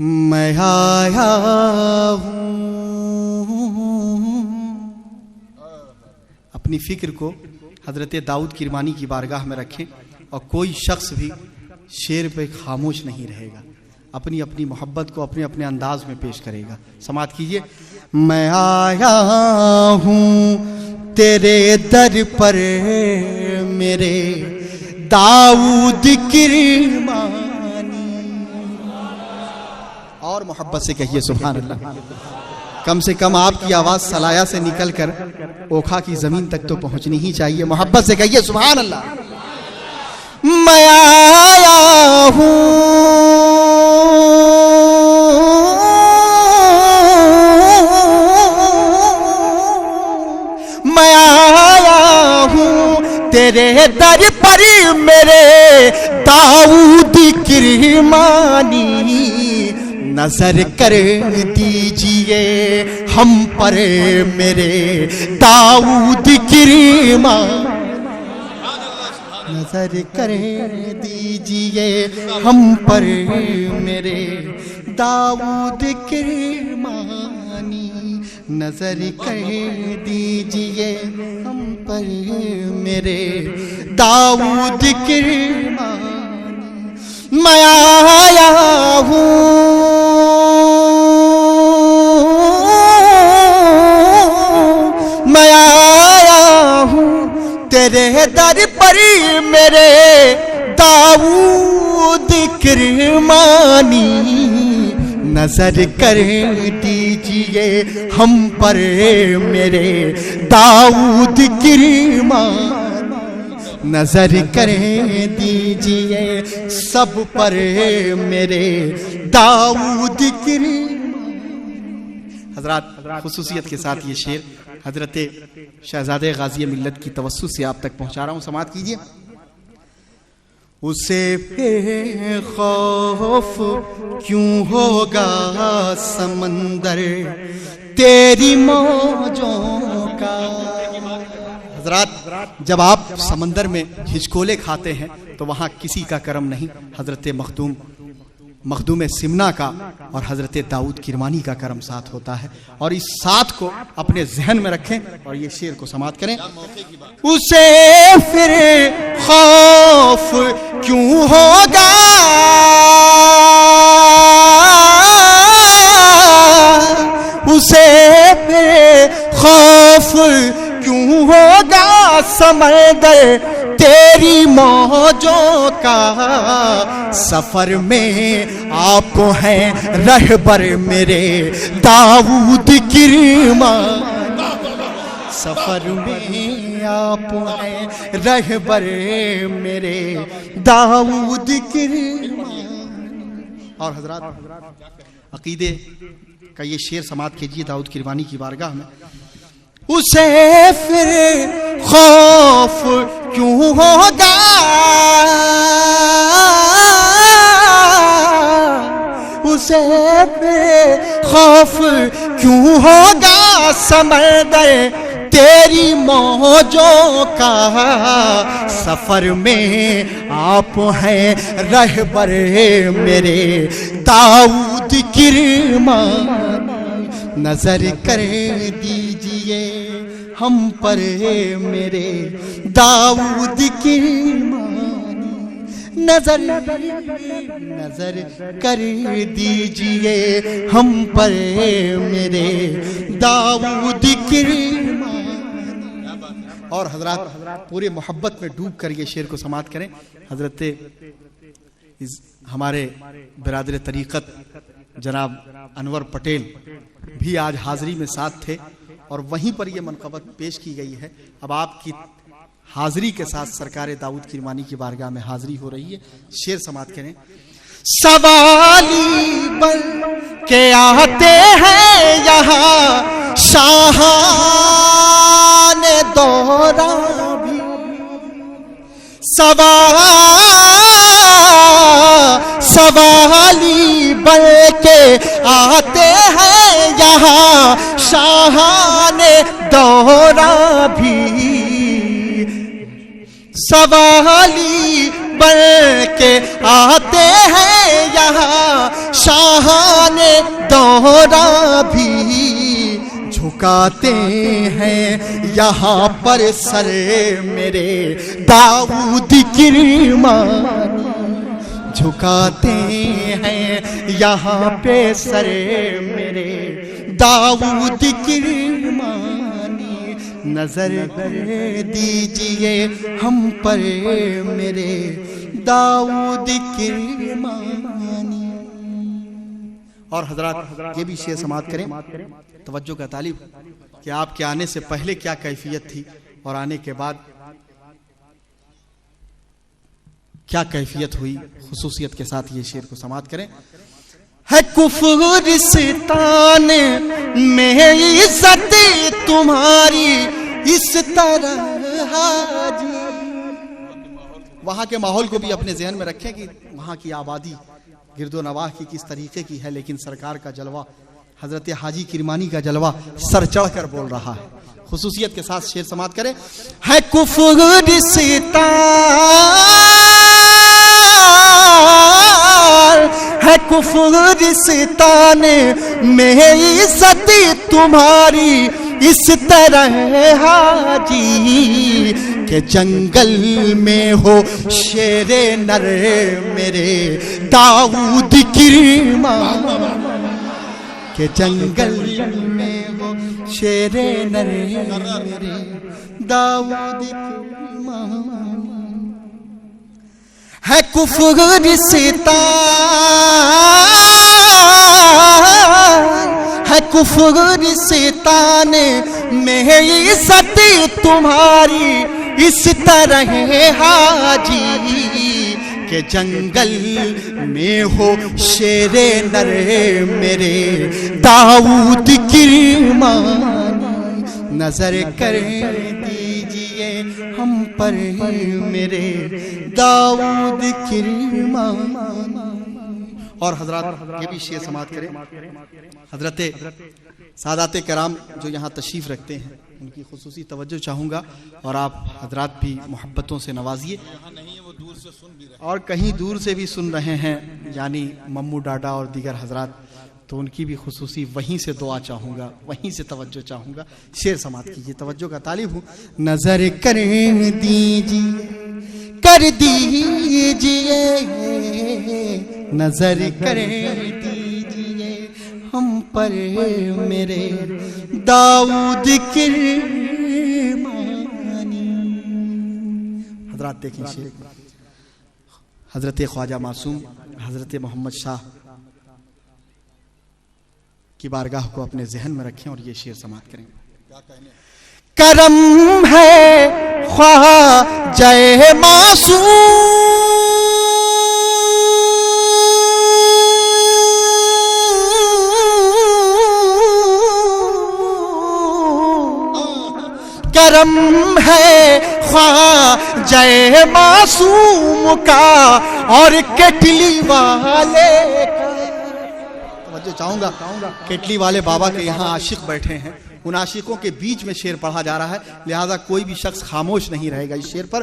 میں آیا ہوں. اپنی فکر کو حضرت داؤد کرمانی کی بارگاہ میں رکھیں اور کوئی شخص بھی شعر پہ خاموش نہیں رہے گا، اپنی اپنی محبت کو اپنے اپنے انداز میں پیش کرے گا. سماعت کیجئے. میں آیا ہوں تیرے در پر میرے داؤد کرمانی. اور محبت سے کہیے سبحان اللہ. کم سے کم آپ کی آواز سلایا سے نکل کر اوکھا کی زمین تک تو پہنچنی ہی چاہیے. محبت سے کہیے سبحان اللہ. میں آیا ہوں تیرے در پر میرے داؤد کرمانی. نظر کر دیجئے ہم پر میرے داؤد کرمانی. نظر کر دیجئے ہم پر میرے داؤد کرمانی. نظر کر دیجئے ہم پر میرے داؤد کرمانی. میں آیا ہوں تیرے در پر میرے داؤد کرمانی. نظر کر دیجئے ہم پر میرے داؤد کرمانی. نظر کر دیجئے سب پر میرے داؤد کرمانی. حضرات خصوصیت کے ساتھ یہ شعر حضرت شہزادے غازی ملت کی توسط سے آپ تک پہنچا رہا ہوں. سماعت کیجئے. اسے پہ خوف کیوں ہوگا سمندر تیری موجوں کا. حضرات جب آپ سمندر میں ہچکولے کھاتے ہیں تو وہاں کسی کا کرم نہیں، حضرت مخدوم سمنا کا اور حضرت داؤد کرمانی کا کرم ساتھ ہوتا ہے. اور اس ساتھ کو اپنے ذہن میں رکھیں اور یہ شعر کو سماعت کریں. اسے پھر خوف کیوں ہوگا اسے پھر خوف کیوں ہوگا سمندر تیری موجوں کا. سفر میں آپ ہیں رہبر میرے داؤد کرمانی. سفر میں آپ ہیں رہبر میرے داؤد کرمانی. اور حضرات عقیدے کا یہ شعر سماعت کیجیے داؤد کرمانی کی بارگاہ میں. اسے پھر خوف کیوں ہوگا اسے پھر خوف کیوں ہوگا سمندر تیری موجوں کا. سفر میں آپ ہیں رہبر میرے داؤد کرمانی. نظر کر دیجئے ہم پر میرے داؤد کرمانی. نظر کر دیجئے ہم پر میرے داؤد کرمانی. اور حضرات پورے محبت میں ڈوب کر یہ شعر کو سماعت کریں. حضرت ہمارے برادر طریقت جناب انور پٹیل بھی آج حاضری میں ساتھ تھے اور وہیں پر یہ منقبت پیش کی گئی ہے. اب آپ کی حاضری کے ساتھ سرکار داؤد کرمانی کی بارگاہ میں حاضری ہو رہی ہے. شعر سماعت کریں. سوالی بن کے آتے ہیں یہاں شاہان دورہ بھی. سوالی بن کے آتے ہیں یہاں شاہان دورہ بھی. سوالی بن کے آتے ہیں یہاں شاہان دورہ بھی جھکاتے ہیں یہاں پر سر میرے داؤد کرمانی، جھکاتے ہیں یہاں پہ سر میرے داؤد کرمانی، نظر دیجئے ہم پر میرے داؤد کرمانی۔ اور حضرات یہ بھی شعر سماعت کریں، توجہ کا طالب کہ آپ کے آنے سے پہلے کیا کیفیت تھی اور آنے کے بعد کیا کیفیت ہوئی، خصوصیت کے ساتھ یہ شعر کو سماعت کریں۔ ہے کفرستان میں عزت تمہاری اس طرح حاجی، وہاں کے ماحول کو بھی اپنے ذہن میں رکھیں کہ وہاں کی آبادی گرد و نواح کی کس طریقے کی ہے، لیکن سرکار کا جلوہ، حضرت حاجی کرمانی کا جلوہ سر چڑھ کر بول رہا ہے۔ خصوصیت کے ساتھ شعر سماعت کریں۔ ہے کفرستان، ہے کفرستان میں عزت تمہاری اس طرح حاجی، کہ جنگل میں ہو شیر نر میرے داؤد کرمانی، کہ جنگل میں ہو شیر نر میرے داؤد کرمانی۔ ہے کفرستان، ہے کفرستان میں عزت تمہاری اس طرح حاجی، کہ جنگل میں ہو شیر نر میرے داؤد کرمانی، نظر کر دیجئے ہم پر میرے داؤد کرمانی۔ اور حضرات یہ بھی شعر سماعت کریں۔ حضرت سادات کرام جو یہاں تشریف رکھتے ہیں ان کی خصوصی توجہ چاہوں گا، اور آپ حضرات بھی محبتوں سے نوازیے، اور کہیں دور سے بھی سن رہے ہیں یعنی ممو ڈاڈا اور دیگر حضرات، تو ان کی بھی خصوصی وہیں سے دعا چاہوں گا، وہیں سے توجہ چاہوں گا۔ شعر سماعت کیجیے، توجہ کا طالب ہوں۔ نظر کر دیجیے، کر دیجیے، نظر کر دیجیے ہم پر میرے داؤد کرمانی۔ حضرات دیکھیں شعر، حضرت خواجہ معصوم حضرت محمد شاہ کی بارگاہ کو اپنے ذہن میں رکھیں اور یہ شعر سماعت کریں۔ کرم ہے خواجہ معصوم کرم ہے خواجہ معصوم کا اور کٹلی والے کا۔ توجہ چاہوں گا، کٹلی والے بابا کے یہاں عاشق بیٹھے ہیں، ان عاشقوں کے بیچ میں شعر پڑھا جا رہا ہے، لہذا کوئی بھی شخص خاموش نہیں رہے گا اس شعر پر۔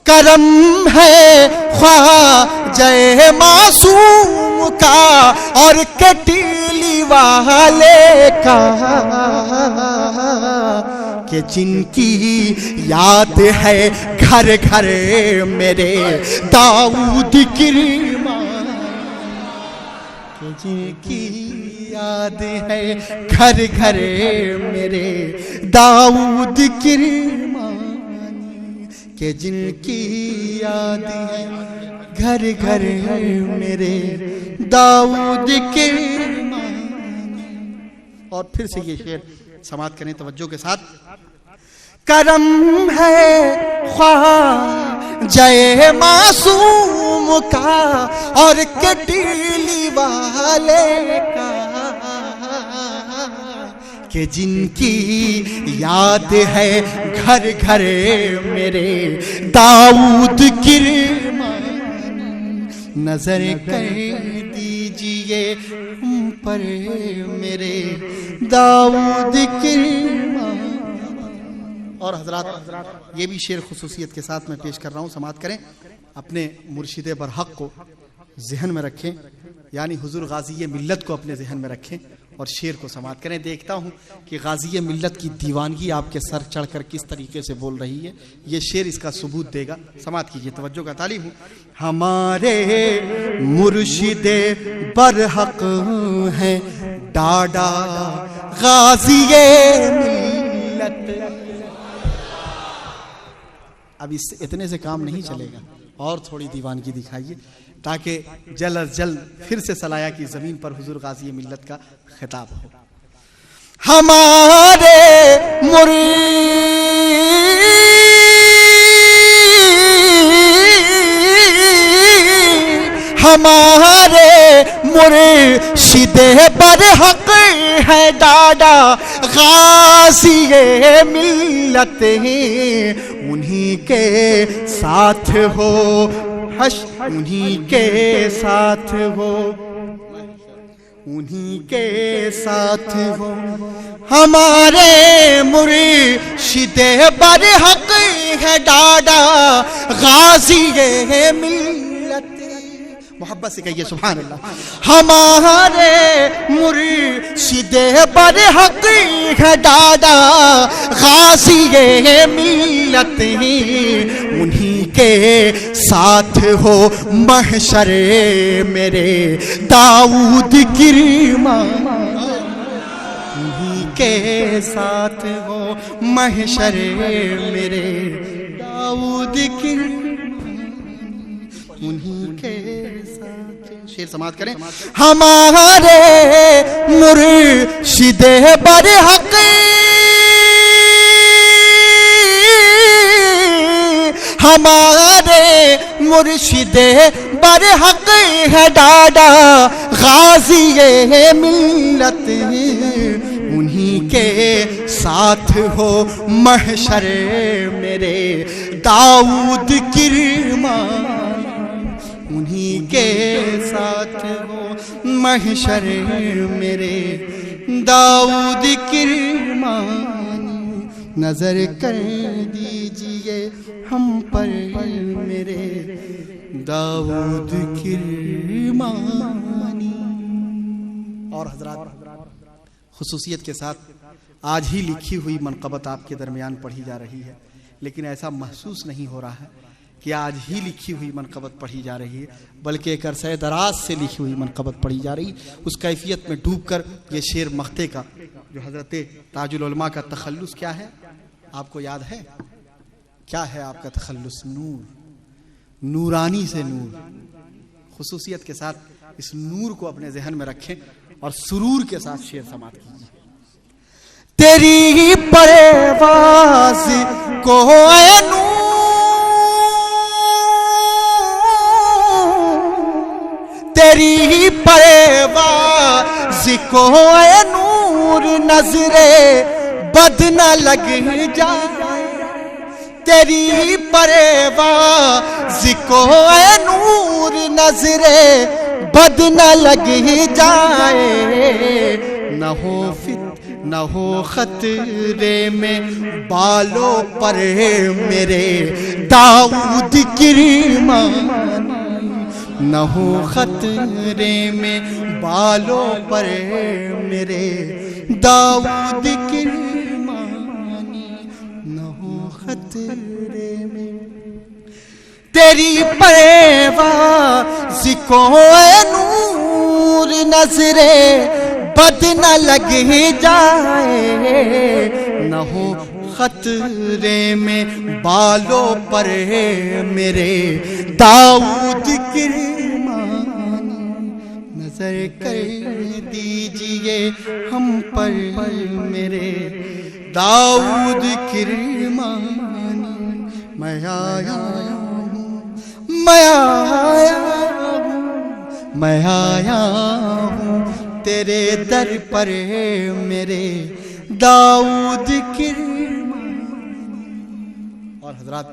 کرم ہے خواجہ معصوم کا اور کٹلی والے کا، کہ جن کی یاد ہے گھر گھر میرے داؤد کرمانی، کہ جن کی یاد ہے گھر گھر میرے داؤد کرمانی، کہ جن کی یاد ہے گھر گھر میرے داؤد کرمانی۔ اور پھر سے یہ شعر سماعت کریں توجہ کے ساتھ۔ کرم ہے خواجہ معصوم کا اور کٹلی والے کا، کہ جن کی یاد ہے گھر گھر میرے داؤد کرمانی، نظر کر دیجئے ہم پر میرے داؤد کرمانی۔ اور حضرات یہ بھی شعر خصوصیت کے ساتھ میں پیش کر رہا ہوں، سماعت کریں، اپنے مرشد برحق کو ذہن میں رکھیں۔ یعنی حضور غازی ملت کو اپنے ذہن میں رکھیں اور شعر کو سماعت کریں. دیکھتا ہوں کہ غازی ملت کی دیوانگی آپ کے سر چڑھ کر کس طریقے سے بول رہی ہے. یہ شعر اس کا ثبوت دے گا. سماعت کیجیے, توجہ کا طالب ہوں. ہمارے مرشد برحق ہیں ڈاڈا غازی ملت. اب اس اتنے سے کام نہیں چلے گا, اور تھوڑی دیوانگی دکھائیے تاکہ جلد از جلد پھر سے سلایا کی زمین پر حضور غازی ملت کا خطاب ہو. ہمارے مرشد برحق ہے ڈاڈا غازی ملت, انہی کے ساتھ ہو انہی کے ساتھ ہو انہی کے ساتھ ہو. ہمارے مرشد برحق ہے ڈاڈا غازی ملت. محبت سے کہیے سبحان اللہ. ہمارے مرشد برحق ہے ڈاڈا غازی ملت, انہی کے ساتھ ہو محشر میرے داؤد کرمان, انہی کے ساتھ ہو محشر میرے داؤد کرمان, انہی کے ساتھ. شعر سماعت کریں. ہمارے مرشد برحق ہمارے مرشد برحق ہے ڈاڈا غازی ملت, انہی کے ساتھ ہو محشر میرے داؤد کرمان, انہی کے ساتھ ہو محشر میرے داؤد کرمان. نظر کر دیجئے ہم پر میرے داؤد کرمانی. اور حضرات, خصوصیت کے ساتھ آج ہی لکھی ہوئی منقبت آپ کے درمیان پڑھی جا رہی ہے, لیکن ایسا محسوس نہیں ہو رہا ہے کہ آج ہی لکھی ہوئی منقبت پڑھی جا رہی ہے, بلکہ ایک عرصہ دراز سے لکھی ہوئی منقبت پڑھی جا رہی. اس کیفیت میں ڈوب کر یہ شعر مختے کا جو حضرت تاج العلماء کا تخلص کیا ہے آپ کو یاد ہے؟ کیا ہے آپ کا تخلص؟ نور, نورانی سے نور. خصوصیت کے ساتھ اس نور کو اپنے ذہن میں رکھیں اور سرور کے ساتھ شعر سماعت کیجیے. تیری پرواز کو اے نور, تیری پرواز کو اے نور نظرے بد نہ لگ جائے, تیری پرواز کو اے نور نظرے بد نہ لگ جائے. نہ ہو خطرے میں بالوں پر میرے داؤد کرمان, نہ ہو خطرے میں بالوں پر میرے داؤد کرمانی, نہ ہو خطرے میں. تیری پرواز کو اے نور نظرے بد نہ لگ جائے, نہ ہو خطرے میں بالوں پر میرے داؤد کرمانی. نظر کر دیجئے ہم پر میرے داؤد کرمانی. میں آیا ہوں, میں آیا ہوں, میں آیا ہوں تیرے در پر میرے داؤد کرمانی. اور حضرات